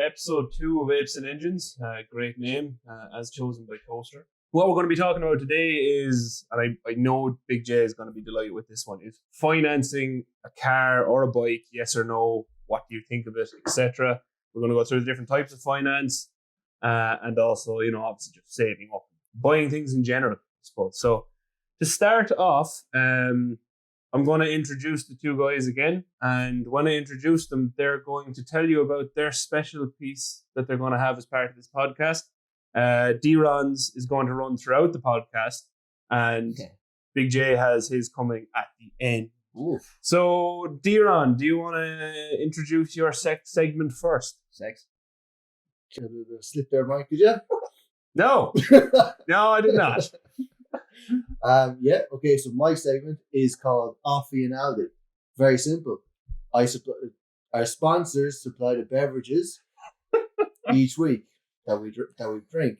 episode 2 of Apes and Engines. Great name, as chosen by Toaster. What we're going to be talking about today is, and I know Big J is going to be delighted with this one, is financing a car or a bike, yes or no, what do you think of it, etc. We're going to go through the different types of finance, and also, obviously just saving up, buying things in general, I suppose. So to start off, I'm going to introduce the two guys again, and when I introduce them, they're going to tell you about their special piece that they're going to have as part of this podcast. D-Ron's is going to run throughout the podcast, and Big J has his coming at the end. Oof. So, D-Ron, do you want to introduce your segment first? Sex? Slip there, Mike, did you? No. No, I did not. Okay, so my segment is called Offie and Aldi. Very simple. Our sponsors supply the beverages each week that we drink.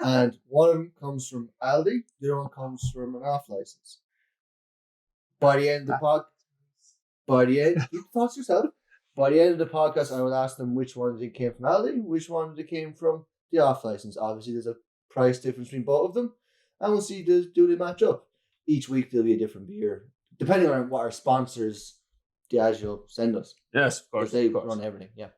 And one of them comes from Aldi, the other one comes from an off license. By the end of the keep the thoughts yourself. By the end of the podcast, I will ask them which ones it came from Aldi, which ones it came from the off license. Obviously, there's a price difference between both of them. And we'll see, do they match up? Each week there'll be a different beer, depending on what our sponsors, Diageo, send us. Yes, of course. They run everything, yeah.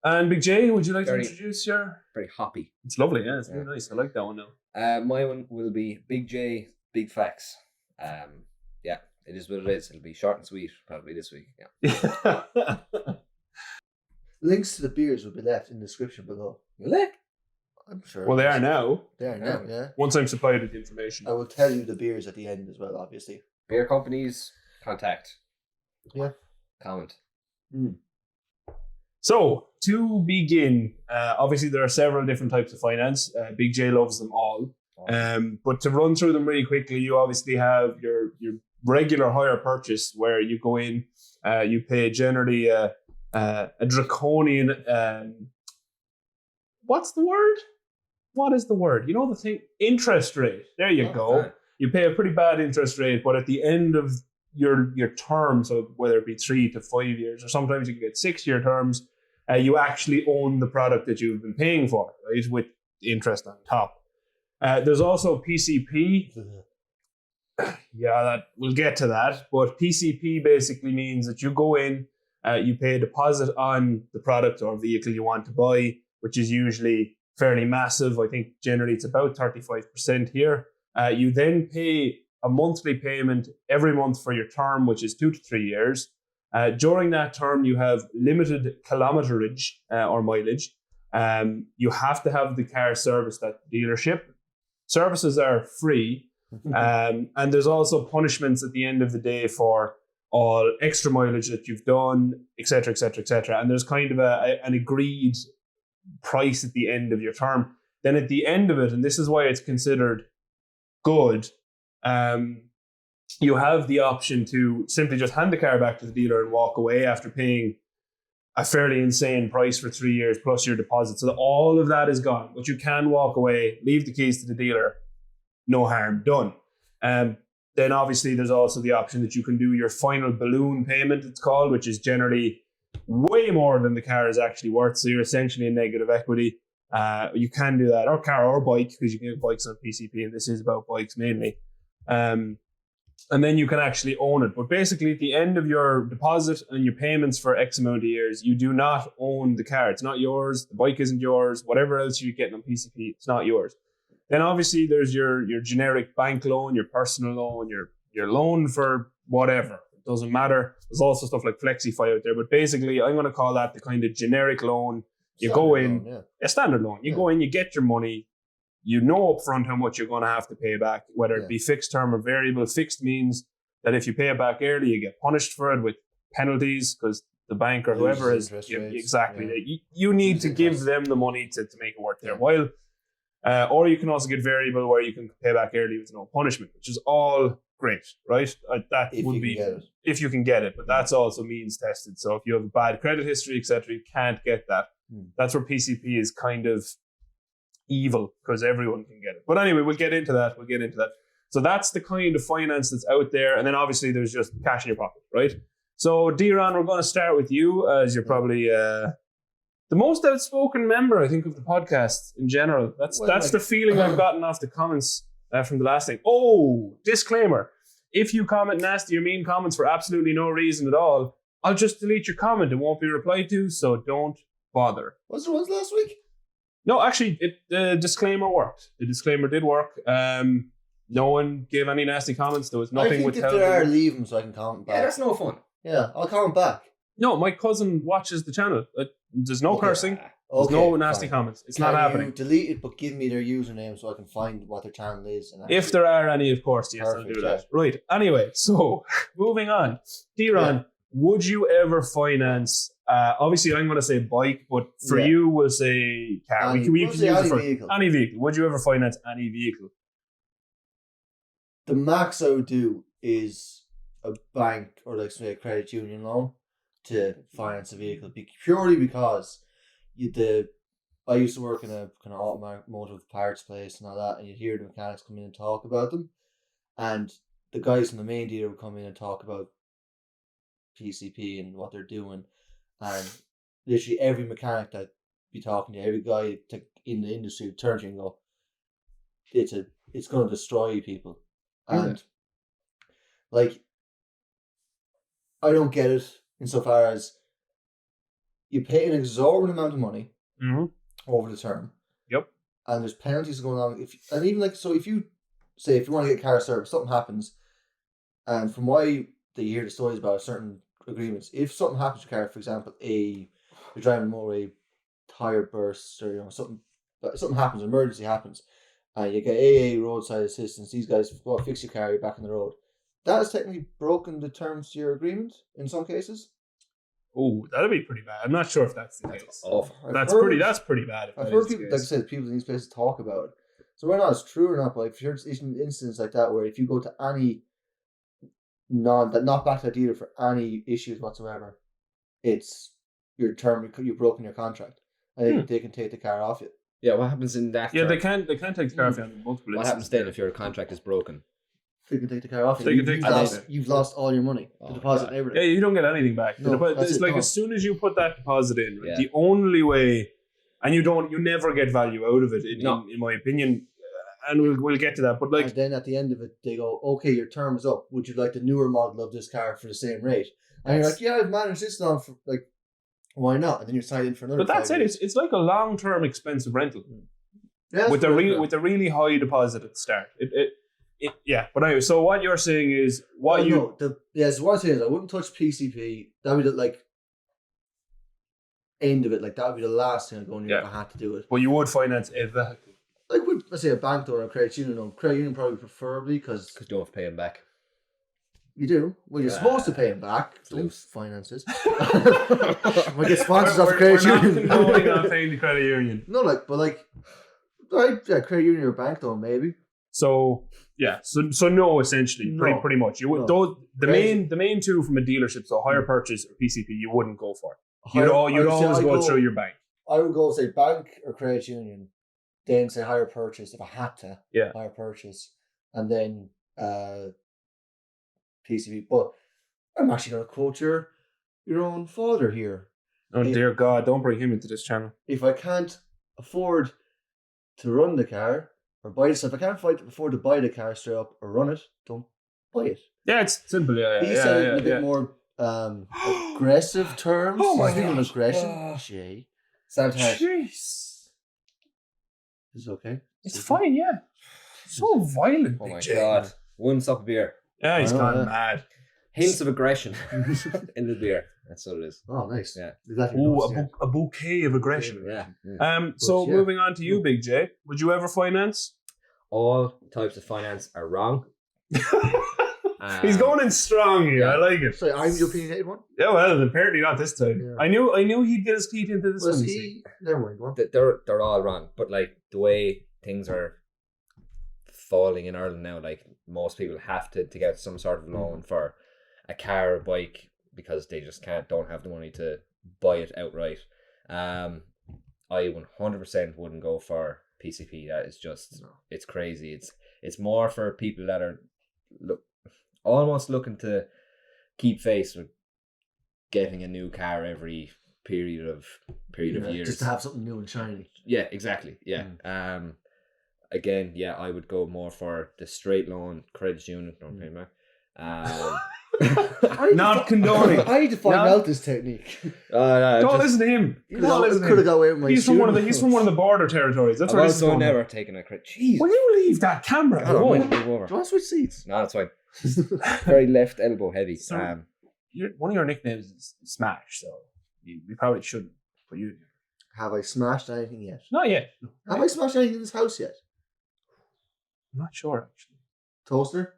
And Big J, would you like to introduce your... Very hoppy. It's lovely, yeah. It's very nice. I like that one now. My one will be Big J, Big Facts. It is what it is. It'll be short and sweet, probably this week. Yeah. Links to the beers will be left in the description below. Will they? I'm sure. Well, they are now. They are now, yeah. Once I'm supplied with the information. I will tell you the beers at the end as well, obviously. Beer companies, contact. Yeah. Comment. So, to begin, obviously there are several different types of finance. Big J loves them all. But to run through them really quickly, you obviously have your regular hire purchase where you go in, you pay generally a draconian... what's the word? What is the word? You know the thing? Interest rate. There you go. Okay. You pay a pretty bad interest rate, but at the end of your term, so whether it be 3 to 5 years, or sometimes you can get 6-year terms, you actually own the product that you've been paying for, right? With interest on top. There's also PCP. Yeah, we'll get to that. But PCP basically means that you go in, you pay a deposit on the product or vehicle you want to buy, which is usually fairly massive. I think generally it's about 35% here. You then pay a monthly payment every month for your term, which is 2 to 3 years. During that term, you have limited kilometerage or mileage. You have to have the car serviced at the dealership. Services are free. And there's also punishments at the end of the day for all extra mileage that you've done, etc., etc., etc. And there's kind of an agreed price at the end of your term. Then at the end of it, and this is why it's considered good, you have the option to simply just hand the car back to the dealer and walk away after paying a fairly insane price for 3 years plus your deposit. So all of that is gone, but you can walk away, leave the keys to the dealer, no harm done. Then obviously there's also the option that you can do your final balloon payment, it's called, which is generally way more than the car is actually worth. So you're essentially in negative equity. You can do that, or car or bike, because you can get bikes on PCP, and this is about bikes mainly. And then you can actually own it. But basically at the end of your deposit and your payments for X amount of years, you do not own the car. It's not yours. The bike isn't yours. Whatever else you're getting on PCP, it's not yours. Then obviously there's your generic bank loan, your personal loan, your loan for whatever. It doesn't matter. There's also stuff like Flexify out there. But basically, I'm going to call that the kind of generic loan. You standard go in, loan, a standard loan. You go in, you get your money. You know upfront how much you're going to have to pay back, whether it be fixed term or variable. Fixed means that if you pay it back early, you get punished for it with penalties because the bank or whoever is exactly. You need to give them the money to make it worth their while. Or you can also get variable where you can pay back early with no punishment, which is all great, right? That would be if you can get it, but that's also means tested. So if you have a bad credit history, etc., you can't get that. That's where PCP is kind of evil because everyone can get it. But anyway, we'll get into that. So that's the kind of finance that's out there. And then obviously there's just cash in your pocket, right? So D-Ron, we're going to start with you as you're probably the The most outspoken member, I think, of the podcast in general. That's the feeling I've gotten off the comments from the last thing. Oh, disclaimer. If you comment nasty or mean comments for absolutely no reason at all, I'll just delete your comment. It won't be replied to, so don't bother. Was there ones last week? No, actually, the disclaimer worked. The disclaimer did work. No one gave any nasty comments. There was nothing withheld. I think if there are, leave them so I can comment back. Yeah, that's no fun. Yeah, I'll comment back. No, my cousin watches the channel. There's no cursing. There's no nasty comments. It's not happening. You delete it, but give me their username so I can find what their channel is. And if there are any, of course, yes, I'll do that. Right. Anyway, so moving on. D-Ron, would you ever finance? Obviously, I'm going to say bike, but for you, we'll say car. We can use any vehicle. Any vehicle. Would you ever finance any vehicle? The max I would do is a bank or like say a credit union loan to finance a vehicle, purely because I used to work in a kind of automotive parts place and all that, and you'd hear the mechanics come in and talk about them, and the guys from the main dealer would come in and talk about PCP and what they're doing, and literally every mechanic that be talking to, every guy in the industry would turn to you and go, it's going to destroy people. And like, I don't get it insofar as you pay an exorbitant amount of money over the term. Yep. And there's penalties going on. If you want to get car service, something happens, and from why they hear the stories about certain agreements, if something happens to your car, for example, you're driving more a tire bursts or something happens, emergency happens, and you get AA roadside assistance, these guys go fix your car, you're back on the road. That has technically broken the terms to your agreement in some cases. Oh, that'd be pretty bad. I'm not sure if that's the case. Awful. That's pretty bad. I've heard people, like I said, people in these places talk about it. So whether or not it's true or not, but if you're in incidents like that where if you go to any not back to that dealer for any issues whatsoever, it's your term. You've broken your contract. I think they can take the car off you. Yeah, what happens in that? Yeah, they can't take the car off you on multiple. What happens then if your contract is broken? They can take the car off you. You've lost all your money, the deposit and everything. Yeah, you don't get anything back. No, it's like as soon as you put that deposit in, right, the only way, and you never get value out of it, in my opinion. And we'll get to that, but like, and then at the end of it, they go, "Okay, your term is up. Would you like the newer model of this car for the same rate?" And you're like, "Yeah, I've managed this long for like, why not?" And then you're signed in for another. But that's it. It's like a long-term expensive rental. Yeah, with a really high deposit at the start. But anyway, so what you're saying is so what I'm saying is I wouldn't touch PCP. That would be the like end of it. Like that would be the last thing I'd go near if I had to do it. But you would finance a vehicle. Like let's say a bank or a credit union. No, credit union probably preferably because you don't have to pay them back. You do. Well, you're supposed to pay them back. Don't finance it. Might get sponsors off the credit union. We're not condoning on paying the credit union. No, credit union or bank though, maybe. So so no, essentially, No. pretty much. You would the main two from a dealership, so hire purchase or PCP, you wouldn't go for. You'd always go through your bank. I would go say bank or credit union, then say hire purchase if I had to. Yeah. Hire purchase, and then PCP. But I'm actually going to quote your own father here. Oh dear God! Don't bring him into this channel. If I can't afford to run the car or buy it, so if I can't afford to buy the car straight up or run it, don't buy it. Yeah, it's simple. He said it in a bit more aggressive terms. Oh my Speaking of gosh. aggression, Jay. Sabotage. Jeez. Is it okay? It's fine, yeah. So violent. Oh my Jay. God. One sup of beer. Yeah, he's gone mad. Hints of aggression in the beer. That's what it is. Oh, nice. Yeah. Exactly. Ooh, a bouquet of aggression. Yeah. So moving on to you, Big J. Would you ever finance? All types of finance are wrong. He's going in strong here. I like it. So I'm the opinionated one? Yeah, well, apparently not this time. Yeah. I knew he'd get his teeth into this one. Never mind, go on. They're all wrong. But like the way things are falling in Ireland now, like most people have to get some sort of loan for a car or bike because they just don't have the money to buy it outright. I 100% wouldn't go for PCP. That is just it's crazy. It's more for people that are almost looking to keep face with getting a new car every period of years. Just to have something new and shiny. Yeah, exactly. Yeah. Again, yeah, I would go more for the straight loan credit union. Don't pay back. Not condoning. I need to find out this technique. Don't listen to him. Could have got away with my He's from one of the border territories. That's where I've also never taken a credit. Jeez. Will you leave that camera? I don't move over. Do you want to switch seats? No, that's fine. Very left elbow heavy. So, one of your nicknames is Smash, so we probably shouldn't put you in here. Have I smashed anything yet? Not yet. No. Have I smashed anything in this house yet? I'm not sure, actually. Toaster?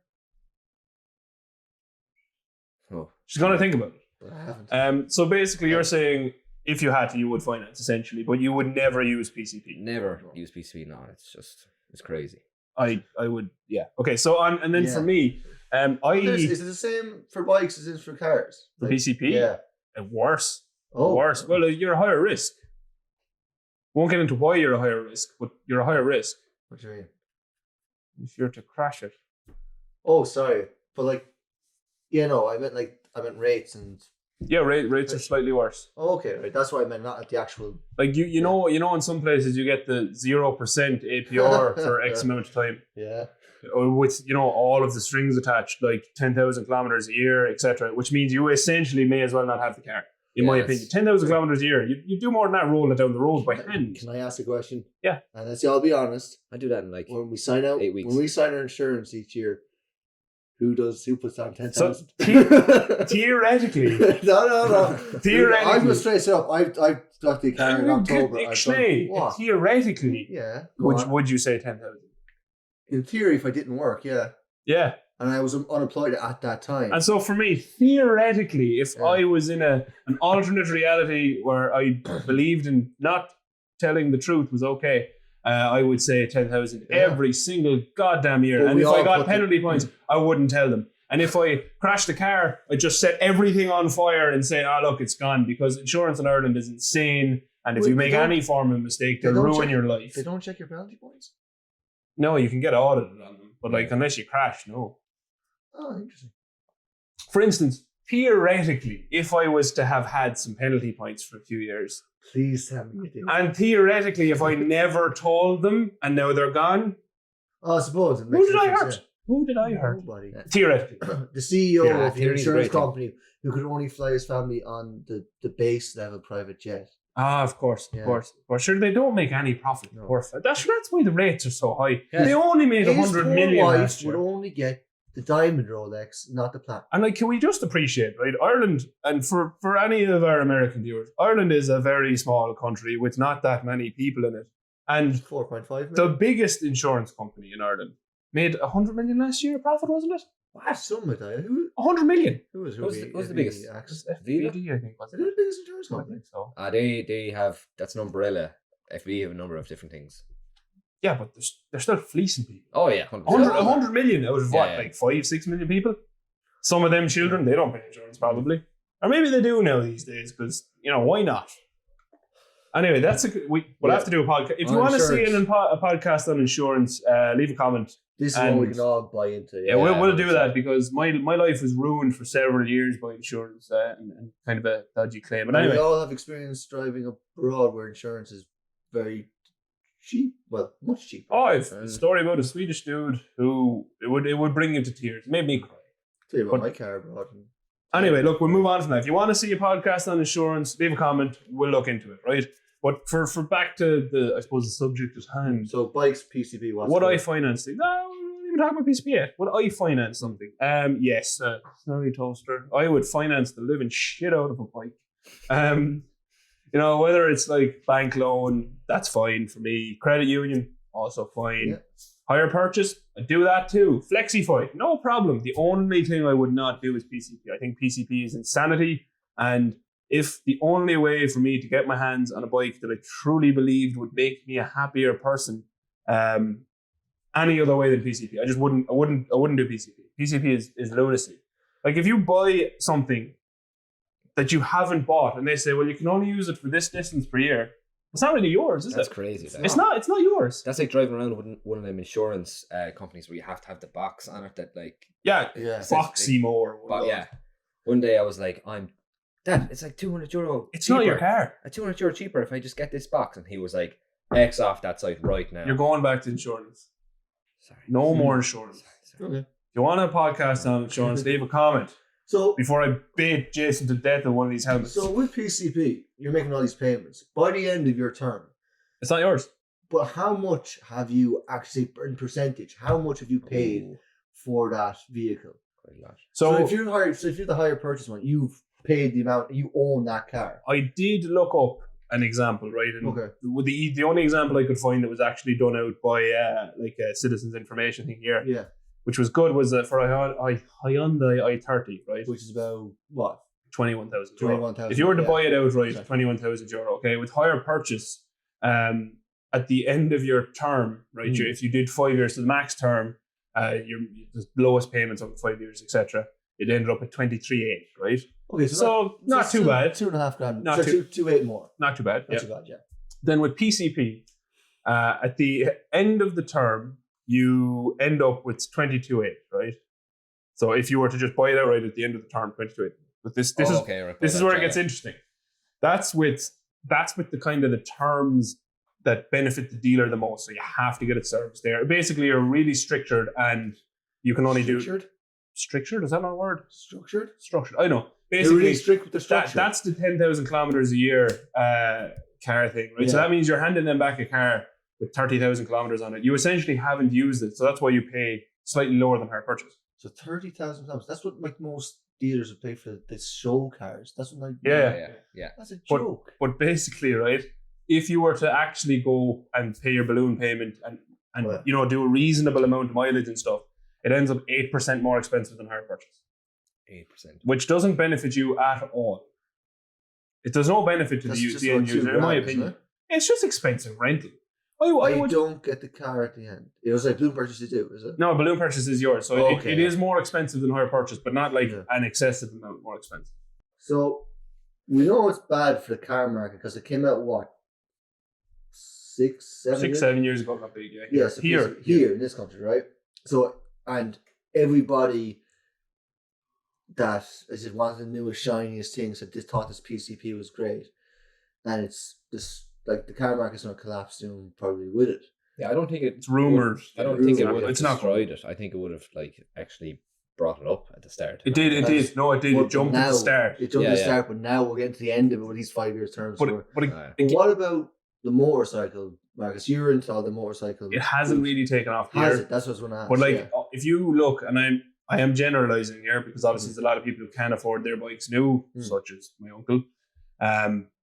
Oh. She's going to think about it. But I haven't. So basically, you're saying if you had to, you would finance, essentially, but you would never use PCP. Never use PCP. No, it's crazy. I would, yeah. Okay, so and then for me, Is it the same for bikes as it is for cars? For PCP? Yeah. Worse. Oh. Worse. Well, you're a higher risk. Won't get into why you're a higher risk, but you're a higher risk. What do you mean? If you're to crash it. Oh, sorry. But I meant rates and... Yeah, rates are slightly worse. Oh, okay, right. That's what I meant, not at the actual... Like, you know, in some places you get the 0% APR for X amount of time. Yeah. With, all of the strings attached, like 10,000 kilometers a year, etc. Which means you essentially may as well not have the car, in my opinion. 10,000 kilometers a year. You do more than that rolling it down the road by hand. Can I ask a question? Yeah. And let's all be honest. I do that in when we sign out 8 weeks. When we sign our insurance each year, who puts down 10,000? So, theoretically. No. Theoretically. I'm going to straight up. I've got the car in October. Theoretically. Yeah. Would you say 10,000? In theory, if I didn't work, yeah. Yeah. And I was unemployed at that time. And so for me, theoretically, if I was in an alternate reality where I believed in not telling the truth was okay, I would say 10,000 every single goddamn year. And if I got penalty points, I wouldn't tell them. And if I crashed the car, I'd just set everything on fire and say, look, it's gone, because insurance in Ireland is insane. And if you make any form of mistake, they'll ruin your life. They don't check your penalty points? No, you can get audited on them. But unless you crash, no. Oh, interesting. For instance, theoretically, if I was to have had some penalty points for a few years, please tell me you did. And theoretically, if I never told them and now they're gone, I suppose. Who did I hurt? Who did I hurt? Nobody. Theoretically. The CEO of the insurance company who could only fly his family on the base level private jet. Of course. Sure, they don't make any profit, of course. That's why the rates are so high. Yes. They only made 100 million last year. Would only get the diamond Rolex, not the platinum. And can we just appreciate, right? Ireland, and for any of our American viewers, Ireland is a very small country with not that many people in it. And 4.5 million. The biggest insurance company in Ireland made 100 million last year profit, wasn't it? What? Some of that. 100 million. Who was the biggest? FBD, I think. Was it the biggest insurance company? So. They have, that's an umbrella. FB have a number of different things. Yeah, but they're still fleecing people. Oh, yeah. 100 million out of like 5-6 million people? Some of them children, they don't pay insurance probably. Or maybe they do now these days because, why not? Anyway, we'll have to do a podcast. If you want to see a podcast on insurance, leave a comment. This is what we can all buy into. Yeah, we'll do that because my life was ruined for several years by insurance and kind of a dodgy claim. But anyway, we all have experience driving abroad where insurance is very cheap. Well, much cheaper. Oh, I've a story about a Swedish dude who it would bring you to tears. It made me cry. Tell you about my car abroad. Anyway, look, we'll move on from that. If you want to see a podcast on insurance, leave a comment. We'll look into it, right? But for back to the subject at hand. So bikes, PCP, would I finance things? No, we're not even talking about PCP yet. Would I finance something? Yes, sorry, toaster. I would finance the living shit out of a bike. Whether it's like bank loan, that's fine for me. Credit union, also fine. Yeah. Hire purchase, I do that too. Flexify, no problem. The only thing I would not do is PCP. I think PCP is insanity. And if the only way for me to get my hands on a bike that I truly believed would make me a happier person, any other way than PCP, I wouldn't do PCP. PCP is lunacy. Like if you buy something that you haven't bought and they say, well, you can only use it for this distance per year, it's not really yours, is it? That's crazy. It's not yours. That's like driving around with one of them insurance companies where you have to have the box on it that like... Yeah. Foxy more. But yeah. One day I was like, I'm Dad, it's like €200. It's cheaper. not your car. €200 cheaper if I just get this box. And he was like, X off that site right now. You're going back to insurance. Sorry. No more insurance. Okay. If you want a podcast on insurance, leave a comment So before I bait Jason to death with one of these helmets. So with PCP, you're making all these payments. By the end of your term, It's not yours. but how much have you actually, in percentage, how much have you paid for that vehicle? Quite a lot. So So if you're the higher purchase one, you've paid the amount, you own that car. I did look up an example, right? And Okay. the only example I could find that was actually done out by like a citizens information thing here, Yeah. which was good, was for a Hyundai i30, right? Which is about what? 21,000 euro. 21,000. If you were to yeah. buy it outright, Exactly. 21,000 euro. Okay, with higher purchase, at the end of your term, right? Mm. If you did 5 years to the max term, your the lowest payments over 5 years, etc. It ended up at 23,800, right? Okay, So not too bad. $2,500. Not So too- 2,800 more. Not too bad. Not Yeah. too bad, yeah. Then with PCP, at the end of the term, you end up with 22,800, right? So if you were to just buy it outright at the end of the term, 22,800. But this is Okay, right, this is where it gets interesting. That's with the kind of the terms that benefit the dealer the most. So you have to get it serviced there. Basically, you're really structured, and you can only do structured. Is that not a word? Structured? Structured. I know. You're Basically, really strict with the structure. that's the 10,000 kilometers a year car thing, right? So Yeah. that means you're handing them back a car with 30,000 kilometers on it. You essentially haven't used it, so that's why you pay slightly lower than hire purchase. So 30,000 pounds. That's what like most dealers would pay for the show cars. That's what like Yeah. That's a But- joke. But basically, right, if you were to actually go and pay your balloon payment and Right. do a reasonable amount of mileage and stuff, it ends up 8% more expensive than hire purchase, 8%. which doesn't benefit you at all. There's no benefit to That's the just end about user, in my opinion. It's just expensive renting. I I would. don't get the car at the end. It was like balloon purchase you do, is it? No, balloon purchase is yours, so Okay. it is more expensive than hire purchase, but not like Yeah. an excessive amount more expensive. So we know it's bad for the car market because it came out what 6, 7 years ago, not big. Yeah, Yes, here in this country, right? So and everybody that is it wanted the newest shiniest thing, so just thought this PCP was great, and it's this like the car market's going to collapse soon, probably with it. Yeah, I don't think It's rumored. I don't think it would have It's not. destroyed it. I think it would have actually brought it up at the start. It did. It did. No, it did. But It jumped now, at the start. It jumped Yeah, at the yeah. start, but now we're getting to the end of it with these 5 years terms. But where- Aye. But what about the motorcycle, Marcus? You're into all the motorcycle. It hasn't really taken off here. Has it? That's what I was going to ask. But like, yeah. if you look, and I am generalizing here because obviously there's a lot of people who can't afford their bikes new, Mm. such as my uncle.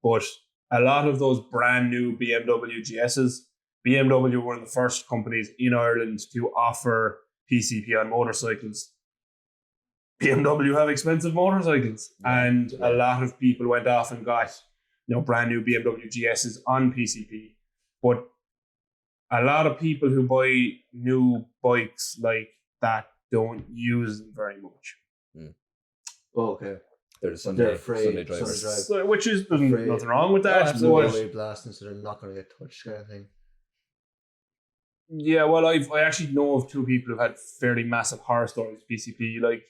But a lot of those brand new BMW GSs, BMW were one of the first companies in Ireland to offer PCP on motorcycles. BMW have expensive motorcycles, and a lot of people went off and got brand new BMW GSs on PCP. But a lot of people who buy new bikes like that don't use them very much. Oh, okay. They're the They're afraid. Sunday drivers. Sunday drive. So, which is there's Afraid. nothing wrong with No, that. absolutely. but- Away blasting, so they're not going to get touched, kind of thing. yeah, well, I actually know of two people who've had fairly massive horror stories with PCP. Like,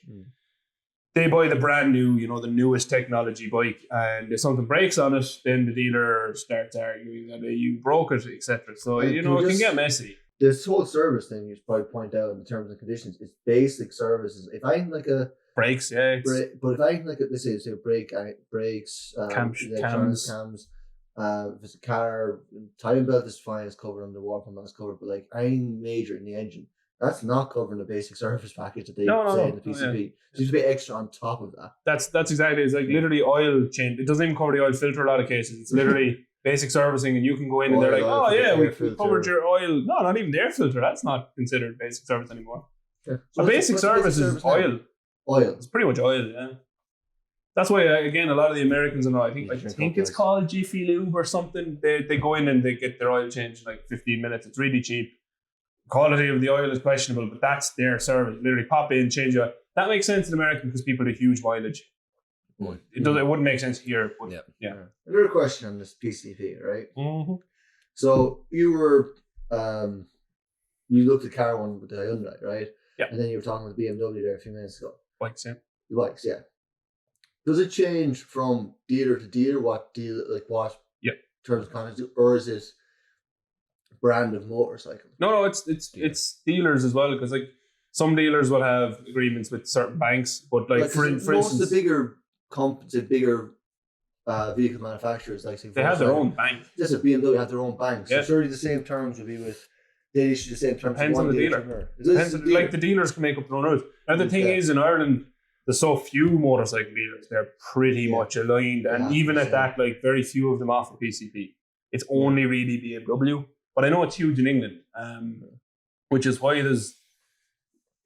they buy the brand new, the newest technology bike, and if something breaks on it, then the dealer starts arguing that you broke it, etc. So, And it can we can just- get messy. This whole service thing you should probably point out in the terms and conditions is basic services. If I'm like a Breaks, yeah. but if I'm like a, let's say brakes, Cams. if it's a car, timing belt is fine, it's covered under water pump, it's covered. But like I'm major in the engine, that's not covering the basic service package that they say in the PCP. So you have to pay extra on top of that. That's exactly. It's like literally oil change. It doesn't even cover the oil filter. A lot of cases, it's literally basic servicing, and you can go in and they're like, Oil "Oh filter, yeah, air we filter." covered your oil." No, not even the air filter. That's not considered basic service anymore. Yeah. A basic service is now? oil. Oil. It's pretty much oil. Yeah. That's why again, a lot of the Americans and I think it's called Jiffy Lube or something. They go in and they get their oil changed in like 15 minutes. It's really cheap. Quality of the oil is questionable, but that's their service. Literally pop in, change your oil. That makes sense in America because people do huge mileage. It wouldn't make sense here. But yeah. Another question on this PCP, right? Mm-hmm. So you were, you looked at car one with the Hyundai, right? Yeah. And then you were talking with the BMW there a few minutes ago. Bikes, yeah. The bikes, yeah. Does it change from dealer to dealer what terms of contract do, or is it brand of motorcycle? No, it's dealers as well, because like some dealers will have agreements with certain banks, but like for most instance, of the bigger bigger vehicle manufacturers, like say, they have their own bank. Just a BMW have their own bank, so Yeah. surely the same terms would be with. They issue the same terms. Depends with on one the dealer. dealer. Is this Depends the on- dealer? like the dealers can make up their own rules. Now the thing Okay. is, in Ireland, there's so few motorcycle dealers; they're pretty Yeah. much aligned, and Yeah, even at same. that, like very few of them offer PCP. It's only really BMW, but I know it's huge in England, which is why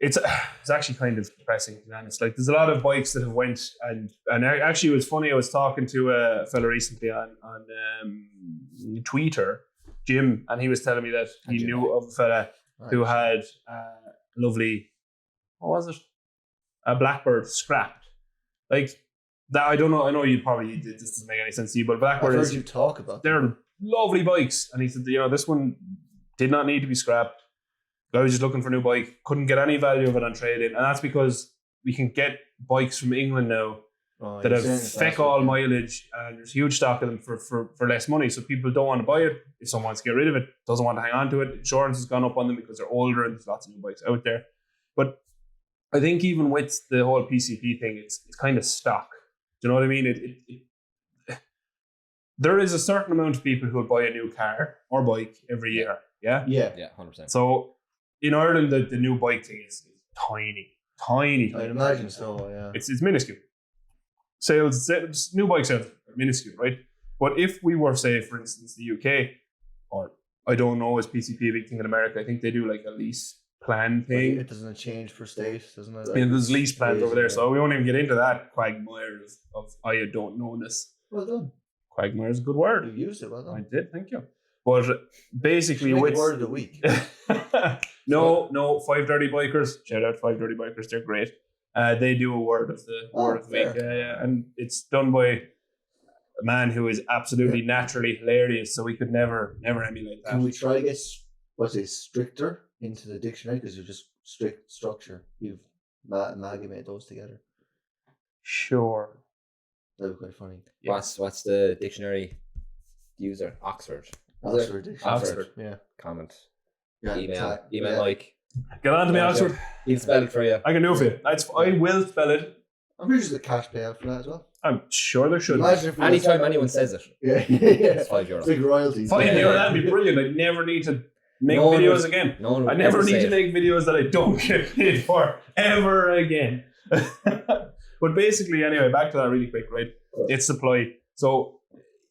it's actually kind of depressing, to be honest. Like there's a lot of bikes that have went and actually it was funny. I was talking to a fella recently on Twitter, Jim, and he was telling me that he Jim. knew of a fella who had a lovely, what was it? A Blackbird scrapped. Like that, I don't know. I know you probably this doesn't make any sense to you, but I've Blackbird heard you talk about. they're lovely bikes. And he said, this one did not need to be scrapped. I was just looking for a new bike, couldn't get any value of it on trade-in, and that's because we can get bikes from England now that have feck all mileage, and there's huge stock of them for less money. So people don't want to buy it. If someone wants to get rid of it, doesn't want to hang on to it, insurance has gone up on them because they're older and there's lots of new bikes out there. But I think even with the whole PCP thing, it's kind of stock. Do you know what I mean? There is a certain amount of people who will buy a new car or bike every year. Yeah? Yeah. Yeah, 100%. So in Ireland, the new bike thing is tiny. I'd imagine so, yeah. It's minuscule. Sales, new bike sales are minuscule, right? But if we were, say, for instance, the UK, or I don't know, is PCP a big thing in America? I think they do like a lease plan thing. It doesn't change per state, doesn't it? Yeah, there's lease plans over there, Yeah. so we won't even get into that quagmire of I don't know-ness. Well done. Quagmire is a good word. You used it, well I done. did, thank you. But basically, Make with it word of the week. no, 5 Dirty Bikers. Shout out 5 Dirty Bikers, they're great. They do a word of the week. Yeah, and it's done by a man who is absolutely naturally hilarious. So we could never emulate that. Can we try to get stricter into the dictionary, because you're just strict structure? You've amalgamated those together. Sure. That'd be quite funny. Yeah. What's the dictionary user? Oxford. Oxford dictionary. Oxford. Yeah. Comment. Yeah. Email yeah. Mike. Get on to me, Yeah, Oxford. He'll spell it for you. I can do it for you. I will spell it. I'm pretty sure there's a cash payout for that as well. I'm sure there should be. Imagine if it was- Anytime anyone says it, Yeah, yeah. it's €5. Big royalties. €5, Yeah. that'd be brilliant. I'd never need to make No one videos would- again. No one would I never ever need say to it. make videos that I don't get paid for ever again. But basically, anyway, back to that really quick, right? It's supply. So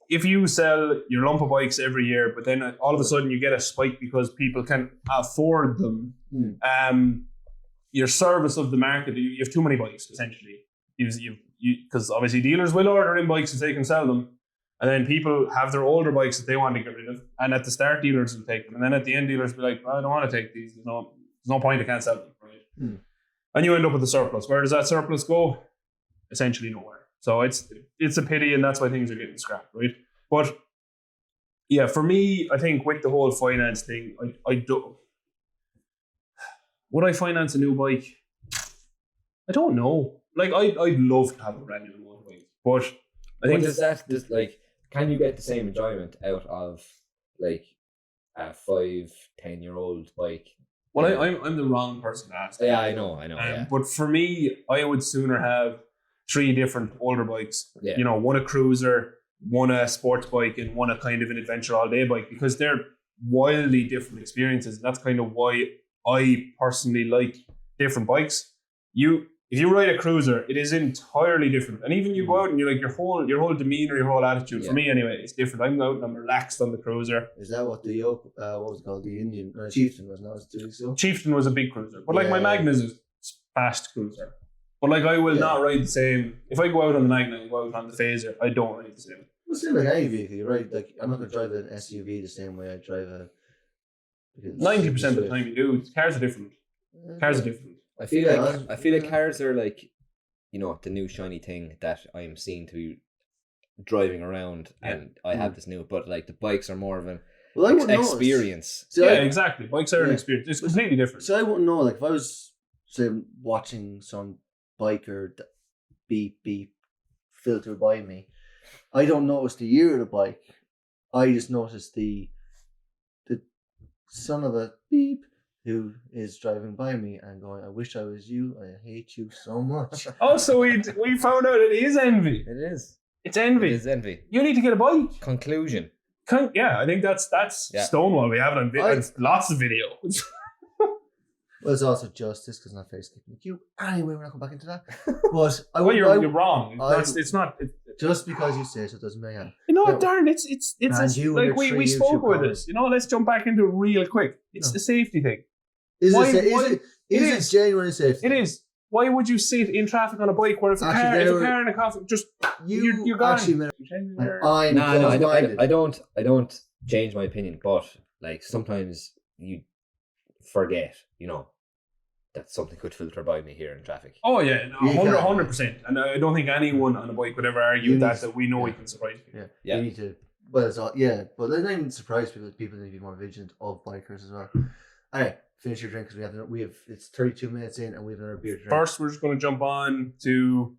if you sell your lump of bikes every year, but then all of a sudden you get a spike because people can afford them, your service of the market, you have too many bikes, essentially. Because obviously dealers will order in bikes if they can sell them. And then people have their older bikes that they want to get rid of. And at the start, dealers will take them. And then at the end, dealers will be like, well, I don't want to take these. There's no point, I can't sell them. Right? And you end up with a surplus. Where does that surplus go? Essentially nowhere. So it's a pity, and that's why things are getting scrapped, right? But yeah, for me, I think with the whole finance thing, I do. Would I finance a new bike? I don't know. Like I'd love to have a brand new motorbike, but I think can you get the same enjoyment out of like a 5-10-year-old bike? well, I'm the wrong person to ask. Yeah, I know. Yeah. But for me, I would sooner have 3 different older bikes. Yeah. You know, one a cruiser, one a sports bike, and one a kind of an adventure all day bike, because they're wildly different experiences. And that's kind of why I personally like different bikes. If you ride a cruiser, it is entirely different. And even you go out and you're like your whole demeanor, your whole attitude. Yeah. For me anyway, it's different. I'm out and I'm relaxed on the cruiser. Is that what the yoke? What was it called? The Indian Chieftain wasn't that? Was it 2 weeks ago? Chieftain was a big cruiser, but like my Yeah. Magna is a fast cruiser. But like I will not ride the same. If I go out on the Magna and go out on the Phaser, I don't ride the same. Well, same like any vehicle, you're right? Like I'm not going to drive an SUV the same way I drive a. 90% of the time you do. Cars are different. Cars are different. I feel Yeah, like cars are like, the new shiny thing that I'm seeing to be driving around, and I have this new, but like the bikes are more of an experience. See, Yeah, exactly. Bikes are an experience. It's completely different. So I wouldn't know. Like if I was say watching some biker beep beep filter by me. I don't notice the year of the bike. I just notice the son of a beep who is driving by me and going, I wish I was you. I hate you so much. Also, we found out it is envy. It is. It's envy. It is envy. You need to get a bike. Conclusion. Yeah, I think that's Stonewall. We have it on lots of video. Well, it's also justice because not face kicking the cube. Anyway, we're not going back into that. But you're wrong. It's not. Just because you say so doesn't make it. Darn, it's like we spoke about this. Let's jump back into it real quick. It's the safety thing. Is it genuinely safety? It is. Why would you sit in traffic on a bike where if a car and a coffee, just you're gone? I don't change my opinion, but like sometimes you forget, that something could filter by me here in traffic. Oh yeah, 100%. And I don't think anyone on a bike would ever argue that we know we can surprise people. Yeah. You need to. Well, but I'm not even surprised people. People need to be more vigilant of bikers as well. All right, finish your drink because we have it's 32 minutes in and we have another beer to drink. First, we're just going to jump on to: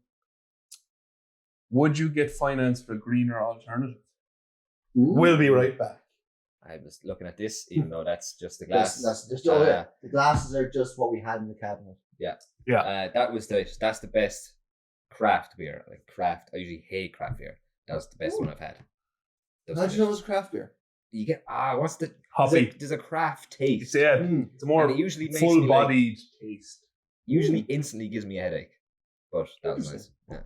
would you get finance for a greener alternative? Ooh. We'll be right back. I was looking at this, even though that's just the glass. That's just the glasses are just what we had in the cabinet. Yeah. Yeah. That's the best craft beer. Like craft, I usually hate craft beer. That was the best one I've had. How'd you know it was craft beer? You get what's the hoppy? There's a craft taste. Yeah, it's a more usually full-bodied taste. Usually, instantly gives me a headache, but that was nice. Yeah.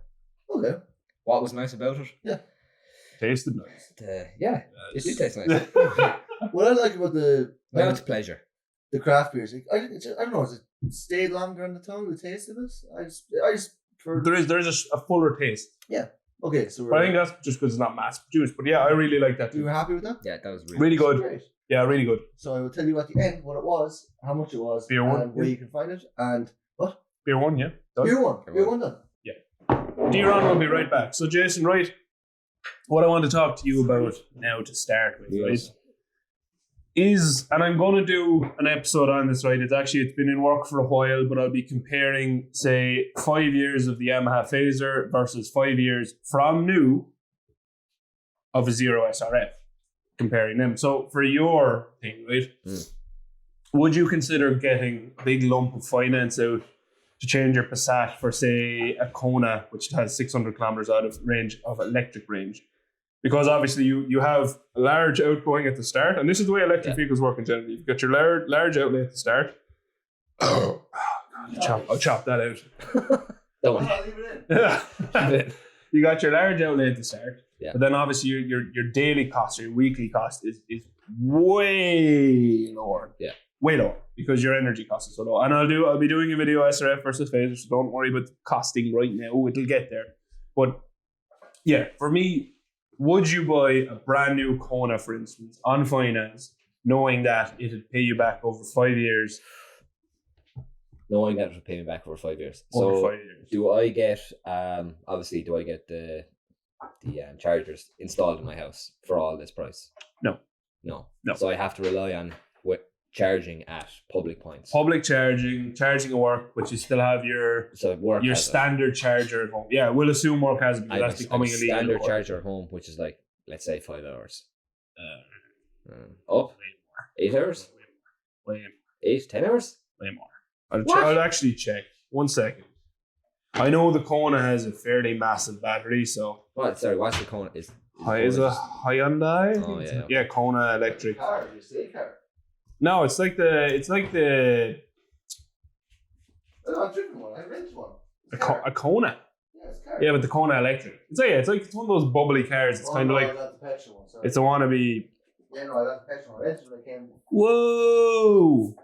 Okay. What was nice about it? Yeah. Tasted nice. It did taste nice. What I like about now it's a pleasure. The craft beers, I don't know, has it stayed longer on the tongue? The taste of it, I just prefer. There is a fuller taste. Yeah. Okay, so I think that's just because it's not mass produced. But yeah, I really like that too. You were happy with that? Yeah, that was really good. Great. Yeah, really good. So I will tell you at the end what it was, how much it was, beer one, and where you can find it, and what? Beer one, yeah. Done. Beer one done. Yeah. D-Ron will be right back. So Jason, right, what I want to talk to you about now to start with, right, is, and I'm going to do an episode on this, right, it's been in work for a while, but I'll be comparing, say, 5 years of the Yamaha Phaser versus 5 years from new of a Zero SRF, comparing them. So for your thing, right, would you consider getting a big lump of finance out to change your Passat for, say, a Kona, which has 600 kilometers out of range of electric range? Because obviously you have a large outgoing at the start, and this is the way electric vehicles work in general. You've got your large outlay at the start. Oh God, I'll chop that out. Don't leave it in. You got your large outlay at the start, but then obviously your daily cost or your weekly cost is way lower. Yeah. Way lower because your energy cost is so low. And I'll be doing a video SRF versus Phaser, so don't worry about the costing right now. It'll get there. But yeah, for me, would you buy a brand new Kona, for instance, on finance, knowing that it'd pay you back over 5 years? Knowing that it would pay me back over 5 years. Over 5 years. Do I get obviously do I get the chargers installed in my house for all this price? No. So I have to rely on charging at public points. Public charging at work, but you still have your standard charger at home. Yeah, we'll assume work has it because that's becoming illegal. Standard charger at home, which is like, let's say 5 hours. Up? 8 hours? Way more. 8, 10 hours? Way more. I'll actually check. 1 second. I know the Kona has a fairly massive battery, so. What's the Kona? Is a Hyundai? Oh yeah. Yeah, Kona electric. Car, you say car. No, it's like the. I've driven one. I rented one. A Kona. Yeah, it's a car. Yeah, but the Kona electric. It's one of those bubbly cars. It's kind of like. I got the petrol one. Sorry. It's a wannabe. Yeah, no, I got the petrol one. I rented when I came. Whoa.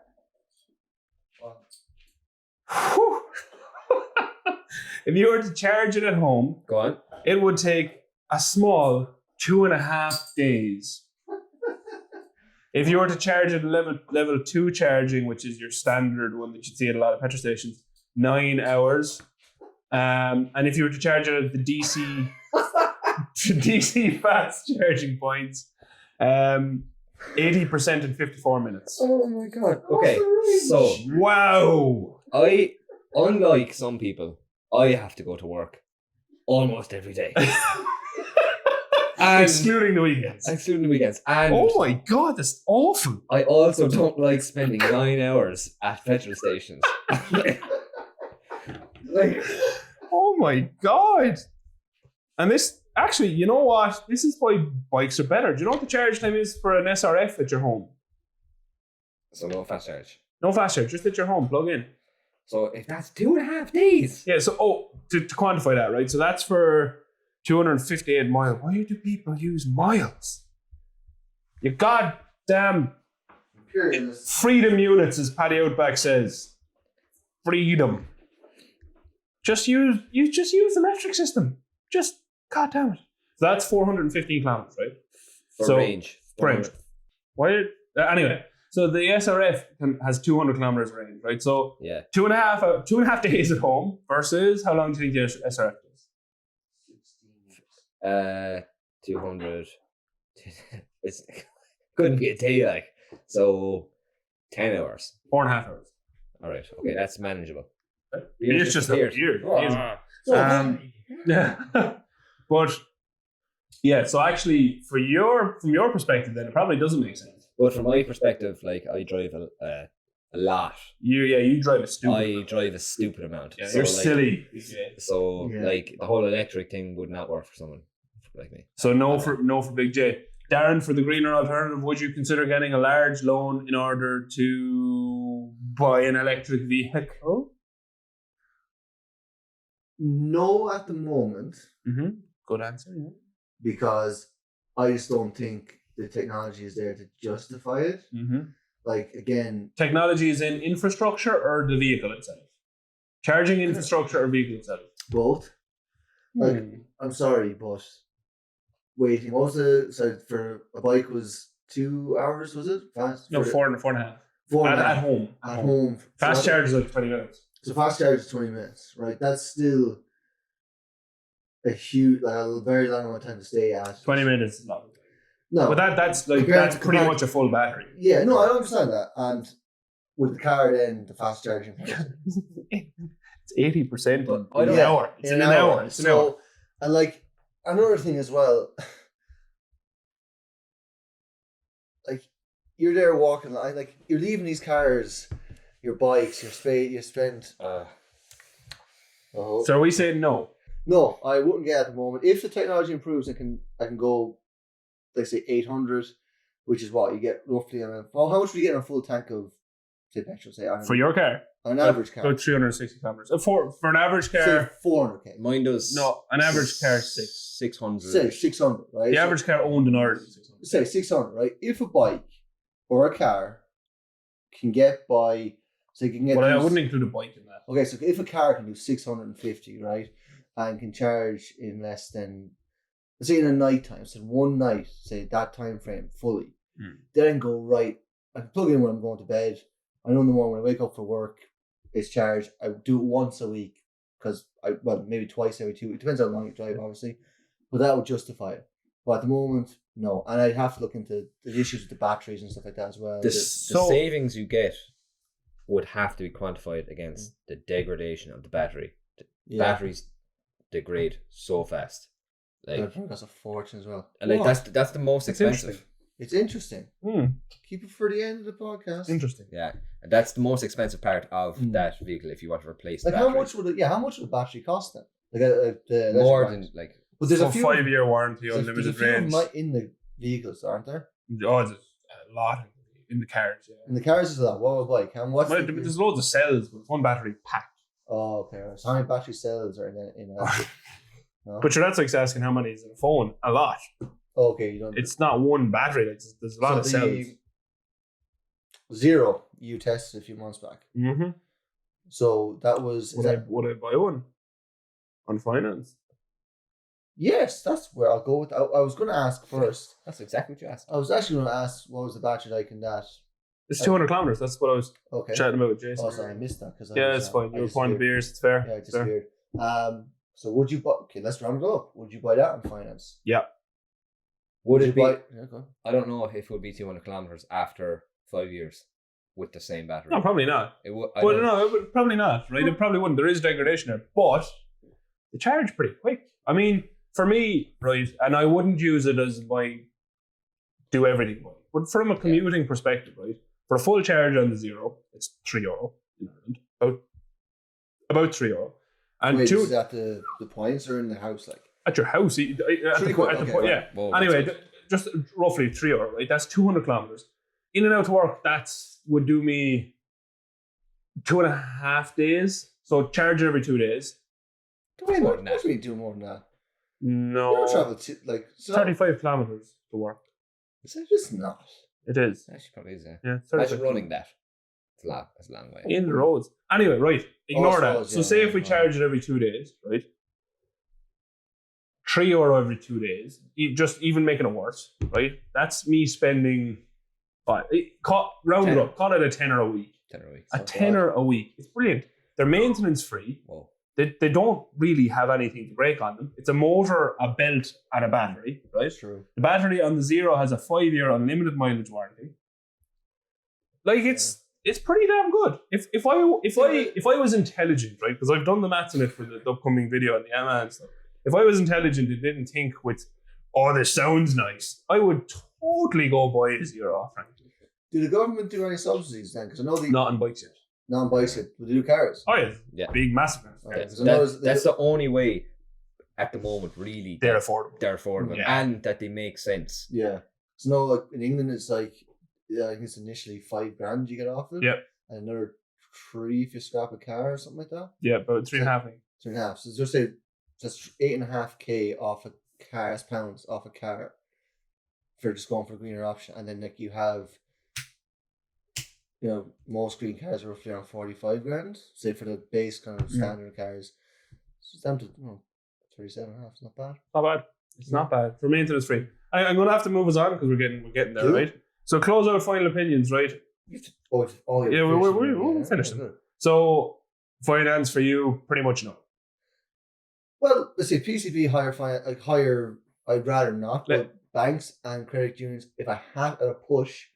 If you were to charge it at home, go on. It would take a small 2.5 days. If you were to charge it level 2 charging, which is your standard one that you see at a lot of petrol stations, 9 hours. And if you were to charge it at the DC fast charging points, 80% in 54 minutes. Oh my God. Okay, so wow. Unlike some people, I have to go to work almost every day. And Excluding the weekends. And Oh my god, that's awful. I also don't like spending 9 hours at petrol stations. Like, Oh my god. And this, actually, you know what? This is why bikes are better. Do you know what the charge time is for an SRF at your home? so no fast charge. No fast charge, just at your home, plug in. So if that's 2.5 days. Yeah, so, to quantify that, right? So that's for 258 miles. Why do people use miles? You goddamn Imperialist. freedom units, as Paddy Outback says. Freedom. Just use the metric system. Just, goddamn it. So that's 415 kilometers, right? For range. Range. Why? Anyway, so the SRF has 200 kilometers range, right? So Yeah. 2.5 days at home versus how long do you think the SRF does? 200. It's couldn't be a day like. So 10 hours. 4.5 hours. All right. Okay, that's manageable. It's just a weird. Oh. Yeah. But yeah, so actually from your perspective then it probably doesn't make sense. But from my perspective, like I drive a lot. You drive a stupid. I drive a stupid amount. Yeah, So, you're like, silly. So Yeah. like the whole electric thing would not work for someone like me. So no for Big J. Darren, for the greener alternative, would you consider getting a large loan in order to buy an electric vehicle? No, at the moment, Mm-hmm. Good answer. Yeah. because I just don't think the technology is there to justify it. Mm-hmm. Like, again, Technology is in infrastructure or the vehicle itself? Charging infrastructure or vehicle itself? both. Like, I'm sorry, but waiting. What was for a bike was 2 hours, was it? Fast? No, For- 4.5. four and a At half. home. At home. Fast So- charge is like 20 minutes. So fast charge is 20 minutes, right? That's still a huge, like a very long amount of time to stay at. 20 minutes is not. No. But that's Compared- pretty much a full battery. Yeah, no, I understand that. And with the car then, the fast charging. It's 80% But in an Yeah, hour. It's in in an hour. It's an hour. So, and like, another thing as well, like, you're there walking, like, you're leaving these cars, your bikes, you spend. Oh. So are we saying no? No, I wouldn't get at the moment. If the technology improves, I can go, let's say 800, which is what you get roughly on a. Well, how much do you get on a full tank of, say, petrol? Say on, For your car? on an average car. About 360 kilometers. For an average Say car, 400k. Mine does. no, an average car is 600. Say 600, right? The So- average car owned in Ireland is 600. say 600, right? If a bike or a car can get by, so you can get. But I those- wouldn't include a bike in that. Okay, so if a car can do 650, right, and can charge in less than, let's say in a night time, so one night, say that time frame fully, then go right. I can plug in when I'm going to bed. I know in the morning when I wake up for work, it's charged. I do it once a week because maybe twice every 2 weeks. Depends how long you drive, obviously, but that would justify it. But at the moment, no, and I'd have to look into the issues with the batteries and stuff like that as well. The So- savings you get would have to be quantified against the degradation of the battery. Batteries degrade so fast. I Like, think that's a fortune as well. like What? that's the most It's expensive. It's interesting. Hmm. Keep it for the end of the podcast. Interesting. Yeah, and that's the most expensive part of Mm. that vehicle if you want to replace the Like how battery. much would how much would the battery cost then? Like the electric More bikes? than like But there's For a few 5-year warranty, there's a unlimited few range. in the vehicles, aren't there? Oh, there's a lot in the cars. Yeah. In the cars is a lot. What about a bike? How much? Well, there's loads of cells, but it's one battery packed. Oh, okay. Right. So how many battery cells are in a no? But sure, that's like asking how many is in a phone. A lot. Oh, okay, you don't. It's not one battery. Like, there's a lot of So cells. the Zero you tested a few months back. Mm-hmm. So that was. Would I buy one on finance? Yes, that's where I'll go with. I was going to ask first. that's exactly what you asked. I was actually going to ask what was the battery like in that. It's 200 kilometers. That's what I was Okay. chatting about with Jason. Oh, sorry, I missed that because Yeah, it's fine. You were pouring the beers. It's fair. Yeah, it It's fair. disappeared. So would you buy? Okay, let's round it up. Would you buy that on finance? Yeah. Would you it be? buy? Yeah, go on. I don't know if it would be 200 kilometers after 5 years with the same battery. No, probably not. It would. But no, it would probably not. Right? It probably wouldn't. There is degradation there, but they charge pretty quick. I mean, for me, right, and I wouldn't use it as my do everything bike. But from a commuting perspective, right, for a full charge on the Zero, it's €3 in Ireland. About €3. And Wait, is that the points or in the house? Like at your house, yeah. Whoa, Anyway, just roughly €3, right? That's 200 kilometers. In and out to work, would do me 2.5 days. So charge every 2 days. wait, what do we do more than that? No. You don't travel to, like 35 kilometers to work. Is it just not? It is. Actually, probably is. Yeah. Yeah. Imagine running that. It's a lot. That's a long way. In the roads. Anyway, right. Ignore that. Roads, so say if we charge it every 2 days, right? €3 every 2 days. Just even making it worse, right? That's me spending. Round it up. Call it a tenner a week. A tenner a week. It's brilliant. They're maintenance free. Whoa. They don't really have anything to break on them. It's a motor, a belt, and a battery, right? True. The battery on the Zero has a 5-year unlimited mileage warranty. Like it's pretty damn good. If I was intelligent, right? Because I've done the maths on it for the upcoming video on the Yamaha and stuff. If I was intelligent and didn't think with, this sounds nice, I would totally go buy a Zero, frankly. Do the government do any subsidies then? Because I know Not on bikes yet. non-bikes yet. Do they do cars? Oh yeah, Yeah. big, massive. Okay. That's the only way at the moment, really. They're affordable. They're affordable, Yeah. and that they make sense. Yeah. So no, like in England, it's like I think it's initially $5,000 you get off it. Yep. And another 3 if you scrap a car or something like that. Yeah, about 3.5. 3.5. So just say that's 8.5K off a car, that's pounds off a car for just going for a greener option, and then like you have. Most green cars are roughly around $45,000. Say for the base kind of standard cars, it's just down to 37.5. It's not bad. Not bad. It's not bad for maintenance free. I'm going to have to move us on because we're getting there, right? So close out final opinions, right? We're finishing. So finance for you, pretty much no. Well, let's say PCP higher. I'd rather not. But banks and credit unions, if I had a push,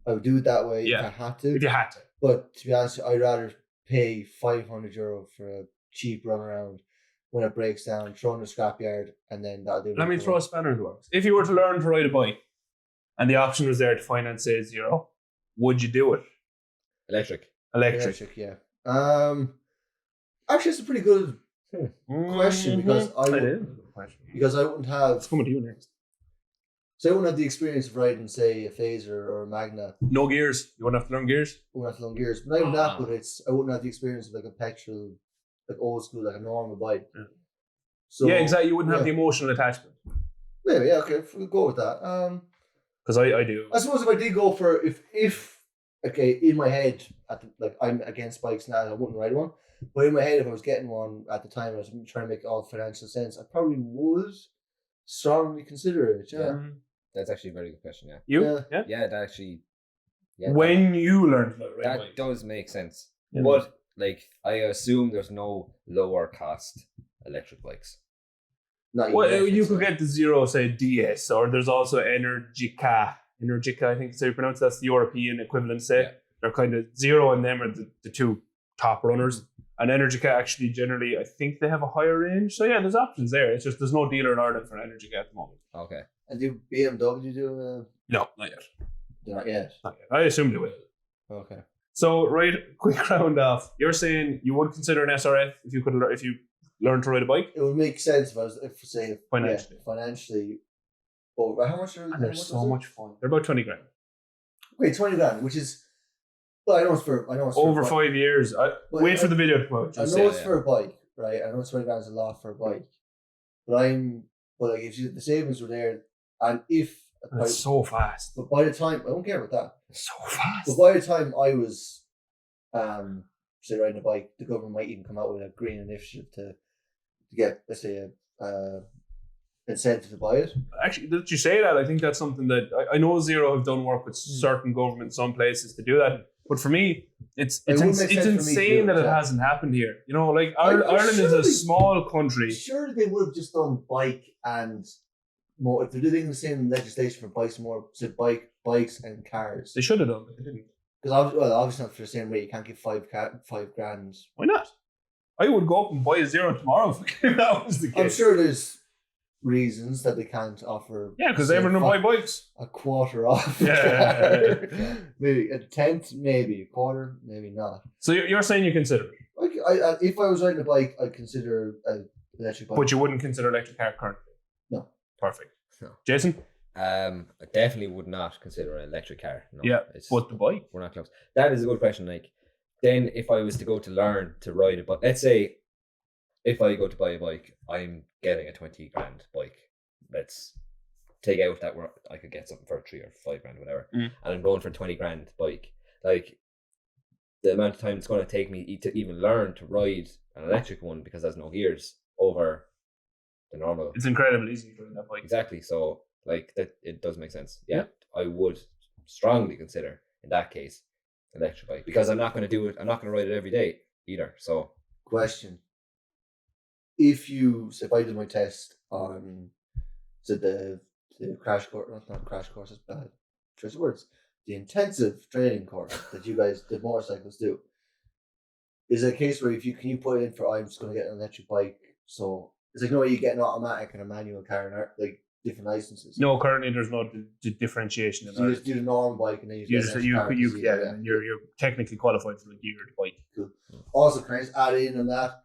I would do it that way if I had to. If you had to. But to be honest, I'd rather pay €500 for a cheap run around when it breaks down, throw in the scrapyard, and then that'll do it. Let me throw a spanner in the works. If you were to learn to ride a bike and the option was there to finance, say, Zero, would you do it? Electric, yeah. Actually, it's a pretty good question because I wouldn't have. It's coming to you next. So I wouldn't have the experience of riding, say, a Phaser or a Magna. No gears. You wouldn't have to learn gears? I wouldn't have to learn gears. But not even that, but I wouldn't have the experience of like a petrol, like old school, like a normal bike. Yeah. So, yeah, exactly. You wouldn't have the emotional attachment. Maybe, yeah, okay. We'll go with that. Because I do. I suppose if I did go for, if in my head, I'm against bikes now, I wouldn't ride one. But in my head, if I was getting one at the time, I was trying to make all financial sense, I probably would strongly consider it, yeah. Mm-hmm. That's actually a very good question, yeah. You? Yeah. Yeah, that actually... Yeah, when you learned to ride that bike. does make sense. Yeah. But, I assume there's no lower cost electric bikes. You could get the Zero, say, DS, or there's also Energica, I think it's how you pronounce it. That's the European equivalent, say. Yeah. They're kind of Zero and them are the two top runners. And Energica actually generally, I think they have a higher range. So yeah, there's options there. It's just there's no dealer in Ireland for Energica at the moment. Okay. And do BMW do? No, not yet. Not yet. Not yet. I assume they will. Okay. So right, quick round off. You're saying you would consider an SRF if you learn to ride a bike? It would make sense if financially. Oh, how much are? And they're so much fun. They're about 20 grand. Wait, 20 grand, which is. Well, I know it's for over 5 years. Wait for the video to come out. I know it's for a bike, right? I know 20 grand is a lot for a bike, but if the savings were there, and if it's so fast. But by the time I don't care about that. It's so fast. But by the time I was, say riding a bike, the government might even come out with a green initiative to get, let's say, a incentive to buy it. Actually, did you say that? I think that's something that I know Zero have done work with certain governments, some places to do that. But for me, it's insane that it hasn't happened here. Ireland is a small country. Surely they would have just done bike and more. If they're doing the same legislation for bikes, bikes and cars. They should have done, but they didn't. Because obviously not for the same rate. You can't give $5 grand. Why not? I would go up and buy a Zero tomorrow if that was the case. I'm sure there's reasons that they can't offer. Yeah, because everyone buy bikes. A quarter off. Yeah. Maybe a tenth, maybe a quarter, maybe not. So you're saying you consider it? If I was riding a bike, I'd consider an electric bike. But you wouldn't consider electric car currently? No. Perfect. No. Jason? I definitely would not consider an electric car. No, yeah, but the bike? We're not close. That is a good question. Like, then if I was to go to learn to ride a bike, let's say if I go to buy a bike, I'm getting a 20 grand bike. Let's take out that where I could get something for 3 or 5 grand, whatever. And I'm going for a 20 grand bike. Like, the amount of time it's going to take me to even learn to ride an electric one because there's no gears over the normal. It's incredibly easy to ride that bike. Exactly. So, like, that it does make sense. Yeah. I would strongly consider, in that case, electric bike because I'm not going to do it. I'm not going to ride it every day either. So, question: if I did my test on the crash course, not crash course, it's bad choice of words. The intensive training course that you guys, the motorcycles do, is it a case where can you put it in for I'm just going to get an electric bike? So it's like no way you get an automatic and a manual car and like different licenses. No, currently there's no differentiation in so you just do the normal bike and then you're technically qualified for the geared bike. Cool. Also, can I just add in on that?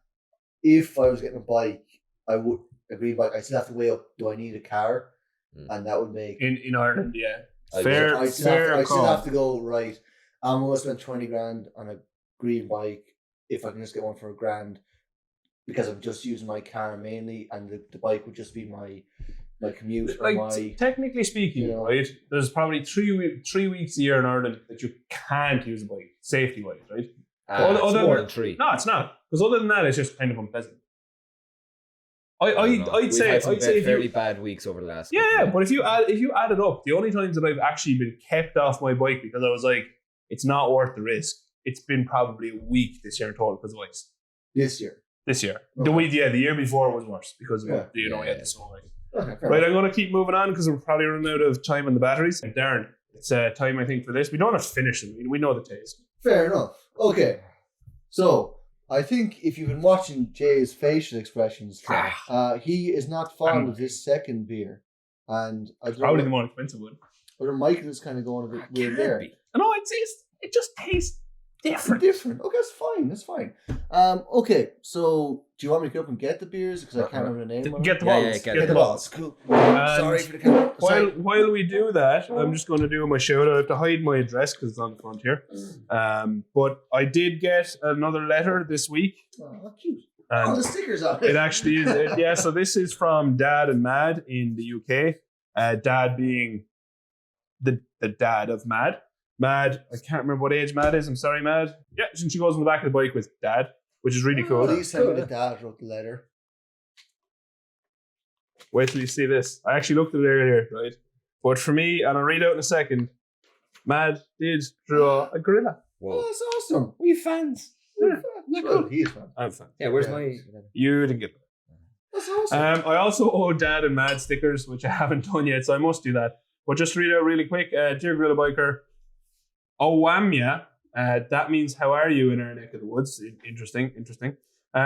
If I was getting a bike, I would agree. Bike, I still have to weigh up. Do I need a car? And that would make in Ireland, yeah. I still have to go right. I'm going to spend 20 grand on a green bike if I can just get one for $1,000 because I'm just using my car mainly, and the bike would just be my commute. Like technically speaking, right? There's probably 3 weeks a year in Ireland that you can't use a bike, safety wise, right? It's more than 3. No, it's not. Because other than that, it's just kind of unpleasant. I'd say fairly bad weeks over the last. Yeah, but if you add it up, the only times that I've actually been kept off my bike because I was like, it's not worth the risk. It's been probably a week this year in total because of ice. This year. Okay. The year before was worse because of you had the snow. Right, I'm going to keep moving on because we're probably running out of time on the batteries. And Darren, it's time I think for this. We don't have to finish them. We know the taste. Fair enough. Okay, so I think if you've been watching Jay's facial expressions, he is not fond of this second beer, and probably the more expensive one. But Michael is kind of going a bit weird there. No, it just tastes different. Okay, that's fine. Okay, so do you want me to go up and get the beers because I can't remember the name? Get the bottles. Get the bottles. Cool. Sorry for the camera. While we do that, I'm just going to do my shout out. I have to hide my address because it's on the front here. But I did get another letter this week. Oh, cute. The stickers on it. It actually is. So this is from Dad and Mad in the UK. Dad being the dad of Mad. Mad, I can't remember what age Mad is. I'm sorry, Mad. Yeah, and she goes on the back of the bike with Dad, which is really cool. Please tell me the dad wrote the letter. Wait till you see this. I actually looked at it earlier, right? But for me, and I'll read out in a second, Mad did draw a gorilla. Whoa. Oh, that's awesome. We fans. Yeah. Cool. He is fan. I'm fan. Yeah, where's my... You didn't get them. That's awesome. I also owe Dad and Mad stickers, which I haven't done yet, so I must do that. But just read out really quick. Dear GorillaBiker, Owamia, that means how are you in our neck of the woods. Interesting.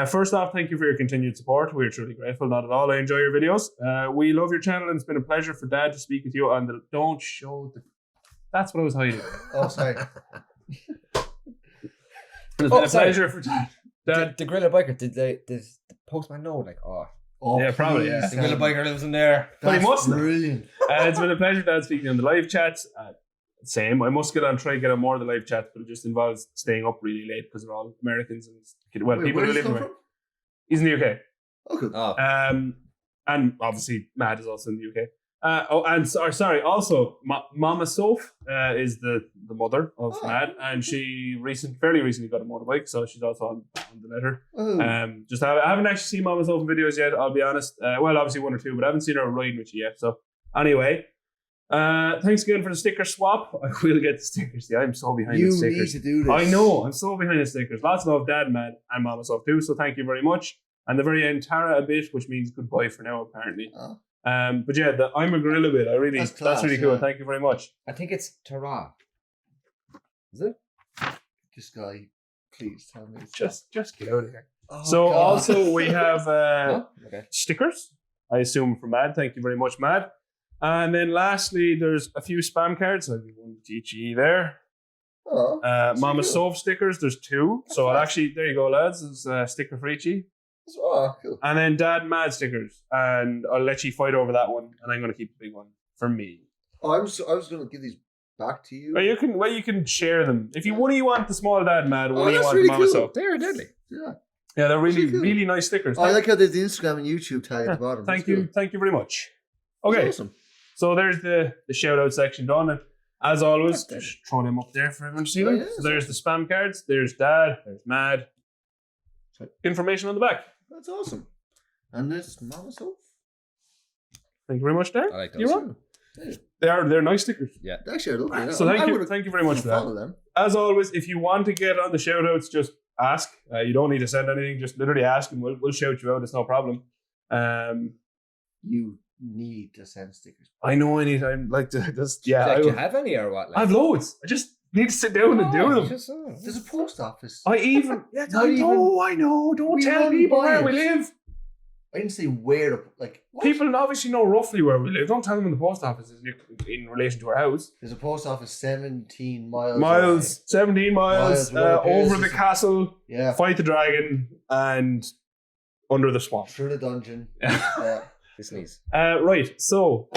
First off, thank you for your continued support. We're truly grateful. Not at all. I enjoy your videos. We love your channel, and it's been a pleasure for Dad to speak with you on the... Don't show the... That's what I was hiding. Oh, sorry. It's been a pleasure for Dad. The GorillaBiker, did the postman know? Like, yeah, probably, yeah. The GorillaBiker lives in there. But he must. Brilliant. It's been a pleasure, Dad, speaking on the live chats. Same. I must try and get on more of the live chats, but it just involves staying up really late because they're all Americans and people who live in He's in the UK. Okay. Oh. And obviously Mad is also in the UK. Also Mama Soph is the mother of Mad, and she fairly recently got a motorbike, so she's also on the letter. I haven't actually seen Mama Soph in videos yet, I'll be honest. Well, obviously 1 or 2, but I haven't seen her riding with you yet. So anyway, thanks again for the sticker swap. I will get the stickers. Yeah, I'm so behind the stickers. You need to do this. I know, I'm so behind the stickers. Lots of love, Dad, Mad, and Mama Soph too. So thank you very much. And the very end, Tara a bit, which means goodbye for now, apparently. Oh. But yeah, I'm a gorilla bit. That's really cool. Thank you very much. I think it's Tara. Is it? This guy, please tell me. Just get out of here. Oh, So God. also we have Okay. stickers, I assume from Mad. Thank you very much, Mad. And then lastly, there's a few spam cards. I'll give one to each of you there. Oh, Mama cool. Soph stickers, there's 2. So I'll actually, there you go, lads. There's a sticker for each of you. Oh, cool. And then Dad Mad stickers. And I'll let you fight over that one. And I'm going to keep the big one for me. Oh, I was going to give these back to you. Well, you can share them. If you one of you want the small Dad Mad, one of you that's want really Mama cool. Soph. They're deadly. Yeah. Yeah, they're really, Really cool. really nice stickers. I like how there's the Instagram and YouTube tag at the bottom. Thank That's you. cool. Thank you very much. That's Okay. awesome. So there's the shout out section done. And as always, That's just throw them up there for everyone to see Oh, them. yeah, So there's the spam cards, there's Dad, there's Mad. Information on the back. That's awesome. And this Mama Soap. Thank you very much, Dad. I like those. You're welcome. Yeah. They're nice stickers. Yeah. They actually are lovely. Yeah. So I thank you would've- very much for that. follow them. As always, if you want to get on the shout outs, just ask. You don't need to send anything, just literally ask and we'll shout you out, it's no problem. You need to send stickers. I know anytime like to just Do yeah. you have any or what? I have loads. I just need to sit down and do them. There's a post office. I even Not even- I know. Don't we tell run people by where it. we live. I didn't say where to, like, what? People obviously know roughly where we live. Don't tell them in the post office is in relation to our house. There's a post office 17 miles. Miles, 17 miles, Miles, whatever it is, over the it's- castle, away. Yeah. fight the dragon, and under the swamp. Through the dungeon. Yeah. Sneeze. Right, so,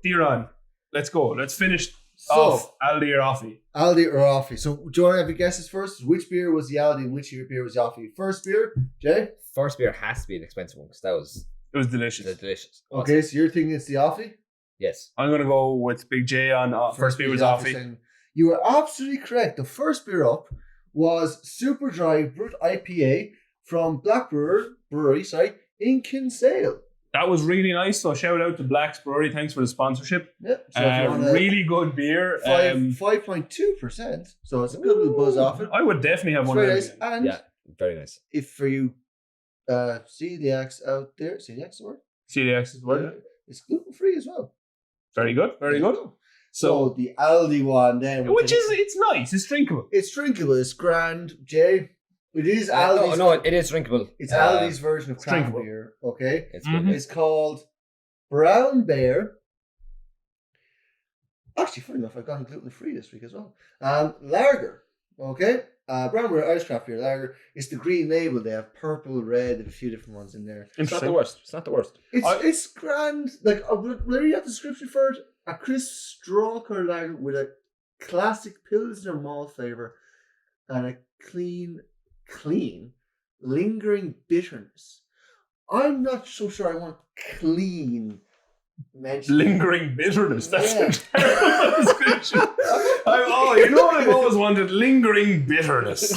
Diron, let's go. Let's finish So, off Aldi or Offie. Aldi or Offie. So, do you want to have your guesses first? Which beer was the Aldi and which beer was the Offie? First beer, Jay? First beer has to be an expensive one because that was It was delicious. delicious. Okay, so you're thinking it's the Offie? Yes. I'm going to go with Big J on first beer was Offie. second. You were absolutely correct. The first beer up was Super Dry Brut IPA from Black Brewery, in Kinsale. That was really nice. So shout out to Black's Brewery. Thanks for the sponsorship. Yeah, so if you want Really good beer. 5.2%. So it's a good little buzz off it. I would definitely have It's one very of nice. those. And Yeah. Very nice. if for you celiacs out there, celiacs the word? CDX is the word. It's gluten free as well. Very good. Very There you good. go. So, So the Aldi one then, which is, it's nice. It's drinkable. it's drinkable. It's grand, Jay. It is Aldi's. No, it is drinkable. It's Aldi's version of craft drinkable. beer. Okay, It's Mhm. good. it's called Brown Bear. Actually, funny enough, I've gotten gluten free this week as well. Lager. Okay, Brown Bear Irish craft beer lager. It's the green label. They have purple, red, and a few different ones in there. It's not the Interesting. worst. It's not the worst. It's grand. Like where you have the description for it, a crisp straw colored lager with a classic Pilsner malt flavor and a clean, lingering bitterness. I'm not so sure I want clean mentioned. Lingering bitterness. That's Yeah. a terrible description. You know what I've always wanted? Lingering bitterness.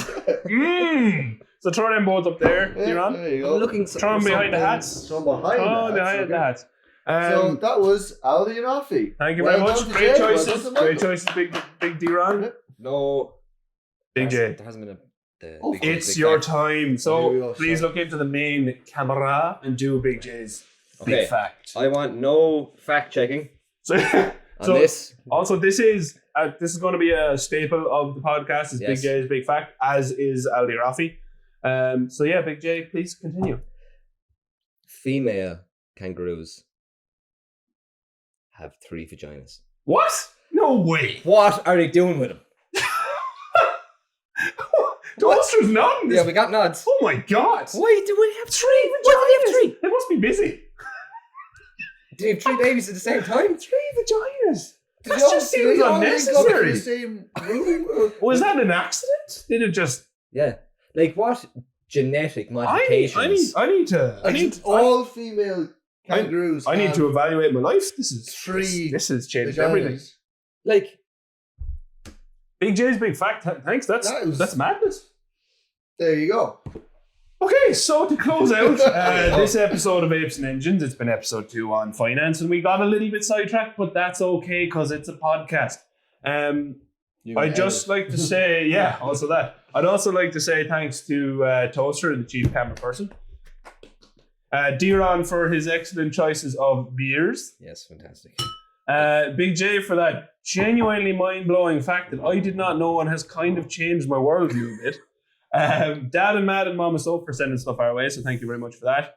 So throw them both up there. Yeah, You're on. there you go. Throw them behind the hats. Throw 'em behind Oh, the behind hats, the okay. hats. So that was Aldi and Offie. Thank you Well very much. done to Great Jay, well choices. done to Great Michael. choices, Big D-Ron. No. Big J. There hasn't been a. The Oh, big- It's big your fact. time. Here we So go, please so- look into the main camera and do Big J's Okay. big fact. I want no fact checking So, on so this. also, this is going to be a staple of the podcast. Is Big Yes. J's big fact, as is Aldi Rafi. So yeah, Big J, please continue. Female kangaroos have 3 vaginas. What? No way. What are they doing with them? Toaster's none. Yeah, we got nods. Oh my god. Why do we have 3 vaginas? Why do they have 3? They must be busy. Do you have 3 babies at the same time? 3 vaginas. Did That they all- just did seems they all link up in unnecessary. the same room? Or- Was that an accident? Did it just? Yeah. Like what genetic I modifications? need to. all female kangaroos. I need have to evaluate my life. This is 3 This has changed vaginas. everything. Like Big J's big fact. Thanks. That's madness. There you go. Okay, so to close out this episode of Apes and Engines, it's been episode 2 on finance, and we got a little bit sidetracked, but that's okay because it's a podcast. I'd just like to say, yeah, also that. I'd also like to say thanks to Toaster, the chief camera person. Diron for his excellent choices of beers. yes, fantastic. Big J for that genuinely mind-blowing fact that I did not know and has kind of changed my worldview a bit. Dad and Mad and Mama Soap for sending stuff our way, so thank you very much for that.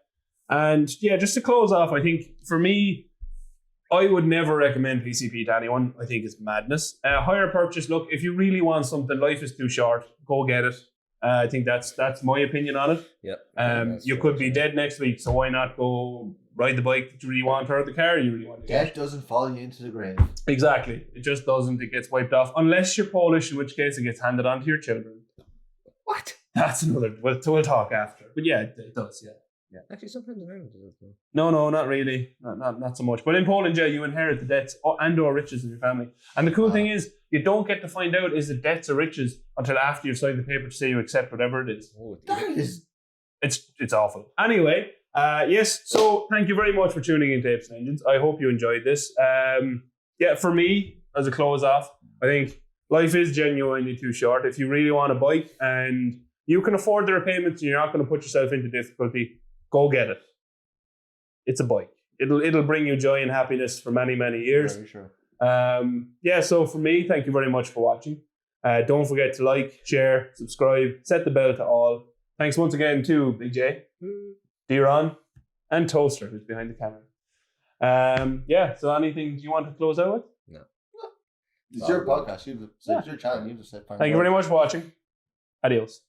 And yeah, just to close off, I think for me, I would never recommend PCP to anyone. I think it's madness. Hire purchase. Look, if you really want something, life is too short. Go get it. I think that's my opinion on it. Yep. You could be dead next week, so why not go ride the bike that you really want or the car you really want to get? Death doesn't follow you into the grave. Exactly. It just doesn't. It gets wiped off. Unless you're Polish, in which case it gets handed on to your children. What? That's another. We'll talk after. But yeah, it does. Yeah. Actually, sometimes in Ireland does it. No, not really. Not so much. But in Poland, yeah, you inherit the debts and/or riches of your family. And the cool thing is, you don't get to find out is it debts or riches until after you've signed the paper to say you accept whatever it is. Oh, That is. It's awful. Anyway, yes. So thank you very much for tuning in to Apes and Engines. I hope you enjoyed this. Yeah, for me, as a close off, I think life is genuinely too short. If you really want a bike and you can afford the repayments and you're not going to put yourself into difficulty, go get it. It's a bike. It'll bring you joy and happiness for many, many years. Very sure. Yeah, so for me, thank you very much for watching. Don't forget to like, share, subscribe, set the bell to all. Thanks once again to Big J, D-Ron, and Toaster, who's behind the camera. Yeah, so anything you want to close out with? No. It's your podcast. It's your channel. You just said. Thank you very much for watching. Adios.